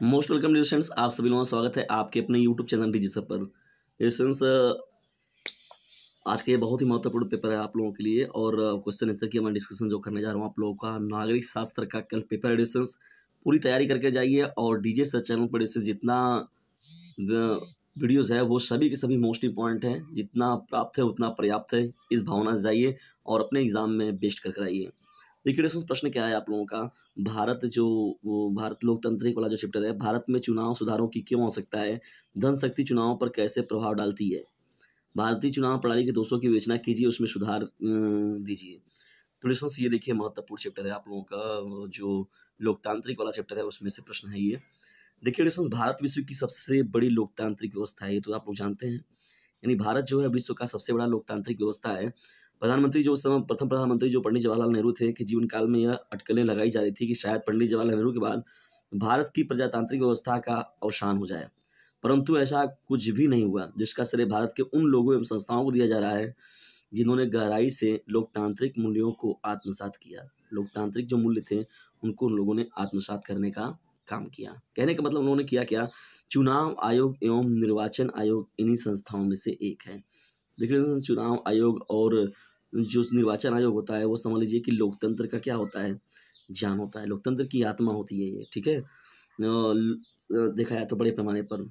Most welcome dear students, आप सभी लोगों का स्वागत है आपके अपने यूट्यूब चैनल डीजी सर पर। डियर स्टूडेंट्स, आज के ये बहुत ही महत्वपूर्ण पेपर है आप लोगों के लिए और क्वेश्चन आंसर की मैं डिस्कशन जो करने जा रहा हूँ आप लोगों का नागरिक शास्त्र का कल पेपर है। डियर स्टूडेंट्स, पूरी तैयारी करके जाइए और डीजे सर चैनल पर डियर जितना वीडियोज़ है वो सभी के सभी मोस्ट इंपॉर्टेंट हैं। जितना प्राप्त है उतना पर्याप्त है, इस भावना से जाइए और अपने एग्जाम में बेस्ट करके आइए। देखिए डियर प्रश्न क्या है आप लोगों का, भारत जो वो भारत लोकतांत्रिक वाला जो चैप्टर है, भारत में चुनाव सुधारों की क्यों आवश्यकता है, धन शक्ति चुनावों पर कैसे प्रभाव डालती है, भारतीय चुनाव प्रणाली के दोषों की विवेचना कीजिए, उसमें सुधार दीजिए। तो डियर ये देखिए महत्वपूर्ण चैप्टर है आप लोगों का, जो लोकतांत्रिक वाला चैप्टर है उसमें से प्रश्न है ये। देखिए डियर भारत विश्व की सबसे बड़ी लोकतांत्रिक व्यवस्था है, ये तो आप लोग जानते हैं। यानी भारत जो है विश्व का सबसे बड़ा लोकतांत्रिक व्यवस्था है। प्रधानमंत्री जो उस समय प्रथम प्रधानमंत्री जो पंडित जवाहरलाल नेहरू थे कि जीवन काल में यह अटकलें लगाई जा रही थी कि शायद पंडित जवाहरलाल नेहरू के बाद भारत की प्रजातांत्रिक व्यवस्था का अवसान हो जाए, परंतु ऐसा कुछ भी नहीं हुआ, जिसका श्रेय भारत के उन लोगों एवं संस्थाओं को दिया जा रहा है जिन्होंने गहराई से लोकतांत्रिक मूल्यों को आत्मसात किया। लोकतांत्रिक जो मूल्य थे उनको उन लोगों ने आत्मसात करने का काम किया। कहने का मतलब उन्होंने किया क्या, चुनाव आयोग एवं निर्वाचन आयोग इन्हीं संस्थाओं में से एक है। देखिए चुनाव आयोग और जो निर्वाचन आयोग होता है वो समझ लीजिए कि लोकतंत्र का क्या होता है, जान होता है, लोकतंत्र की आत्मा होती है ये, ठीक है। देखा जाए तो बड़े पैमाने पर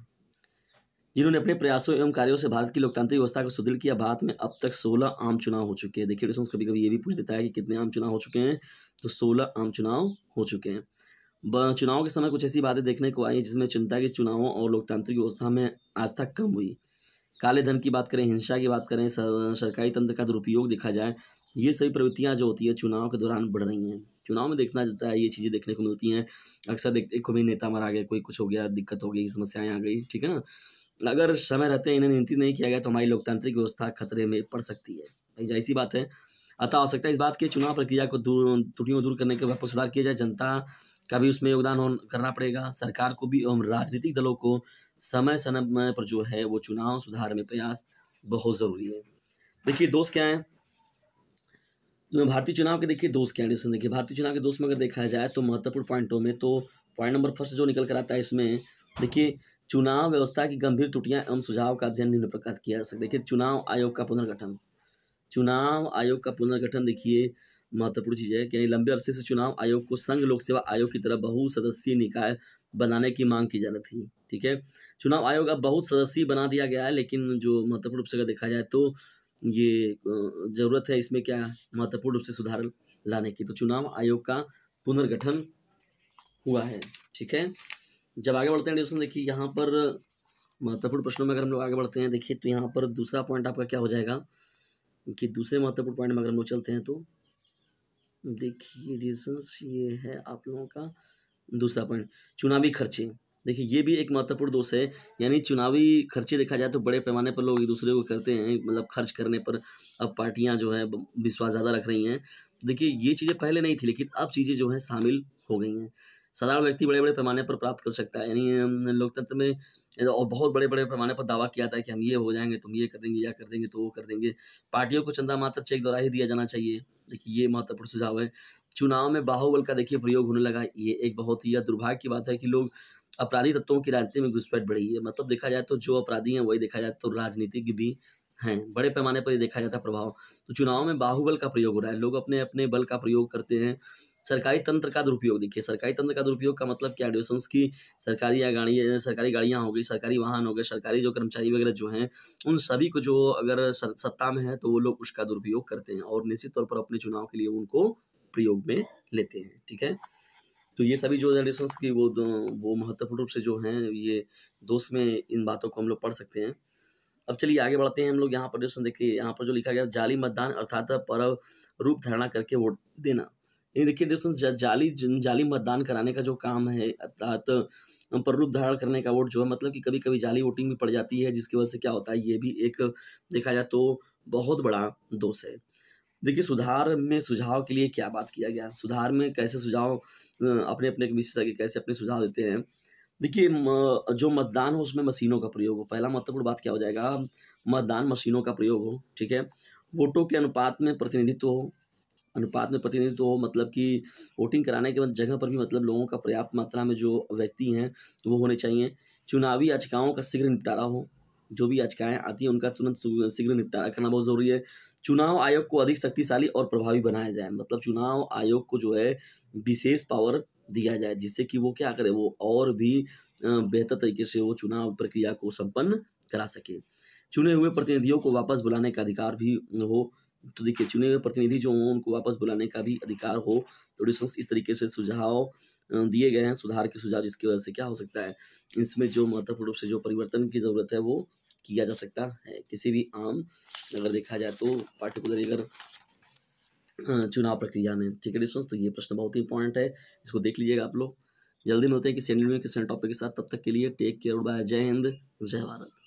जिन्होंने अपने प्रयासों एवं कार्यों से भारत की लोकतांत्रिक व्यवस्था को सुदृढ़ किया। भारत में अब तक 16 आम चुनाव हो चुके हैं। देखिए कभी कभी ये भी पूछ देता है कि कितने आम चुनाव हो चुके हैं, तो 16 आम चुनाव हो चुके हैं। चुनाव के समय कुछ ऐसी बातें देखने को आई जिसमें चिंता की चुनावों और लोकतांत्रिक व्यवस्था में आस्था कम हुई। काले धन की बात करें, हिंसा की बात करें, सरकारी तंत्र का दुरुपयोग देखा जाए, ये सभी प्रवृत्तियां जो होती है चुनाव के दौरान बढ़ रही हैं। चुनाव में देखना जाता है, ये चीज़ें देखने को मिलती हैं। अक्सर देखते कोई नेता मारा गया, कोई कुछ हो गया, दिक्कत हो गई, समस्याएं आ गई, ठीक है ना। अगर समय रहते इन्हें नियंत्रित नहीं किया गया तो हमारी लोकतांत्रिक व्यवस्था खतरे में पड़ सकती है। भाई जाहिर सी बात है। अतः आवश्यकता इस बात की चुनाव प्रक्रिया को त्रुटियों दूर करने के व्यापक सुधार किया जाए। जनता का भी उसमें योगदान करना पड़ेगा। सरकार को भी एवं राजनीतिक दलों को समय समय पर जो है वो चुनाव सुधार में प्रयास बहुत ज़रूरी है। देखिए दोस्त क्या है भारतीय चुनाव के, देखिए दोस्त क्या है, देखिए भारतीय चुनाव के दोस्त में अगर देखा जाए तो महत्वपूर्ण पॉइंटों में तो पॉइंट नंबर फर्स्ट जो निकल कर आता है इसमें, देखिए चुनाव व्यवस्था की गंभीर त्रुटियां एवं सुझाव का अध्ययन निम्न प्रकार किया जा सकता है। देखिए चुनाव आयोग का पुनर्गठन, चुनाव आयोग का पुनर्गठन देखिए महत्वपूर्ण चीज़ है कि लंबे अरसे से चुनाव आयोग को संघ लोक सेवा आयोग की तरह बहुसदस्यीय निकाय बनाने की मांग की जा रही थी, ठीक है। चुनाव आयोग अब बहुत सदस्यीय बना दिया गया है, लेकिन जो महत्वपूर्ण रूप से अगर देखा जाए तो ये ज़रूरत है इसमें क्या महत्वपूर्ण रूप से सुधार लाने की। तो चुनाव आयोग का पुनर्गठन हुआ है, ठीक है। जब आगे बढ़ते हैं डिस्कशन, देखिए यहाँ पर महत्वपूर्ण प्रश्नों में अगर हम लोग आगे बढ़ते हैं, देखिए तो यहाँ पर दूसरा पॉइंट आपका क्या हो जाएगा कि दूसरे महत्वपूर्ण पॉइंट में अगर हम लोग चलते हैं तो देखिए डिस्कशंस ये है आप लोगों का दूसरा पॉइंट, चुनावी खर्चे। देखिए ये भी एक महत्वपूर्ण दोष है, यानी चुनावी खर्चे देखा जाए तो बड़े पैमाने पर लोग एक दूसरे को करते हैं, मतलब खर्च करने पर अब पार्टियां जो है विश्वास ज़्यादा रख रही हैं। देखिए ये चीज़ें पहले नहीं थी, लेकिन अब चीज़ें जो है शामिल हो गई हैं। साधारण व्यक्ति बड़े बड़े पैमाने पर प्राप्त कर सकता है, यानी लोकतंत्र में और बहुत बड़े बड़े पैमाने पर दावा किया था कि हम ये हो जाएंगे, तुम ये कर देंगे, या कर देंगे तो वो कर देंगे। पार्टियों को चंदा मात्र चेक द्वारा ही दिया जाना चाहिए। देखिए ये महत्वपूर्ण सुझाव है। चुनाव में बाहुबल का देखिए प्रयोग होने लगा, ये एक बहुत ही दुर्भाग्य की बात है कि लोग अपराधी तत्वों की राजनीति में घुसपैठ बढ़ी है। मतलब देखा जाए तो जो अपराधी हैं वही देखा जाए तो राजनीतिज्ञ भी हैं, बड़े पैमाने पर ये देखा जाता है प्रभाव। तो चुनाव में बाहुबल का प्रयोग हो रहा है, लोग अपने अपने बल का प्रयोग करते हैं। सरकारी तंत्र का दुरुपयोग, देखिए सरकारी तंत्र का दुरुपयोग का मतलब क्या, ड्यूशंस की सरकारी गाड़ियाँ हो गई, सरकारी वाहन हो गए, सरकारी जो कर्मचारी वगैरह जो हैं उन सभी को जो अगर सत्ता में है तो वो लोग उसका दुरुपयोग करते हैं और निश्चित तौर पर अपने चुनाव के लिए उनको प्रयोग में लेते हैं, ठीक है। तो ये सभी जो जनरेशंस की वो महत्वपूर्ण रूप से जो हैं ये दोस्त में इन बातों को हम लोग पढ़ सकते हैं। अब चलिए आगे बढ़ते हैं हम लोग। यहाँ पर जो देखिए यहाँ पर जो लिखा गया जाली मतदान अर्थात पर रूप धारणा करके वोट देना। ये देखिए दोस्तों जाली मतदान कराने का जो काम है अर्थात पर रूप धारण करने का वोट जो है, मतलब कि कभी कभी जाली वोटिंग भी पड़ जाती है, जिसकी वजह से क्या होता है ये भी एक देखा जाए तो बहुत बड़ा दोष है। देखिए सुधार में सुझाव के लिए क्या बात किया गया, सुधार में कैसे सुझाव अपने अपने विशेषज्ञ कैसे अपने सुझाव देते हैं। देखिए जो मतदान हो उसमें मशीनों का प्रयोग हो, पहला महत्वपूर्ण बात क्या हो जाएगा, मतदान मशीनों का प्रयोग हो, ठीक है। वोटों के अनुपात में प्रतिनिधित्व हो, अनुपात में प्रतिनिधित्व हो, मतलब कि वोटिंग कराने के बाद जगह पर भी मतलब लोगों का पर्याप्त मात्रा में जो व्यक्ति हैं वो होने चाहिए। चुनावी याचिकाओं का शीघ्र निपटारा हो, जो भी याचिकाएँ आती हैं उनका तुरंत शीघ्र निपटारा करना बहुत ज़रूरी है। चुनाव आयोग को अधिक शक्तिशाली और प्रभावी बनाया जाए, मतलब चुनाव आयोग को जो है विशेष पावर दिया जाए, जिससे कि वो क्या करे, वो और भी बेहतर तरीके से वो चुनाव प्रक्रिया को संपन्न करा सके। चुने हुए प्रतिनिधियों को वापस बुलाने का अधिकार भी हो। तो देखिए, चुने हुए प्रतिनिधि जो हों उनको वापस बुलाने का भी अधिकार हो। तो डिस्कस इस तरीके से सुझाव दिए गए हैं, सुधार के सुझाव, जिसकी वजह से क्या हो सकता है, इसमें जो महत्वपूर्ण रूप से जो परिवर्तन की ज़रूरत है वो किया जा सकता है। किसी भी आम अगर देखा जाए तो पार्टिकुलर अगर चुनाव प्रक्रिया में, ठीक है डिस्कस, तो ये प्रश्न बहुत ही इंपॉर्टेंट है, इसको देख लीजिएगा आप लोग। जल्दी मिलते हैं किसी अन्य टॉपिक के साथ, तब तक के लिए टेक केयर, बाय, जय हिंद, जय भारत।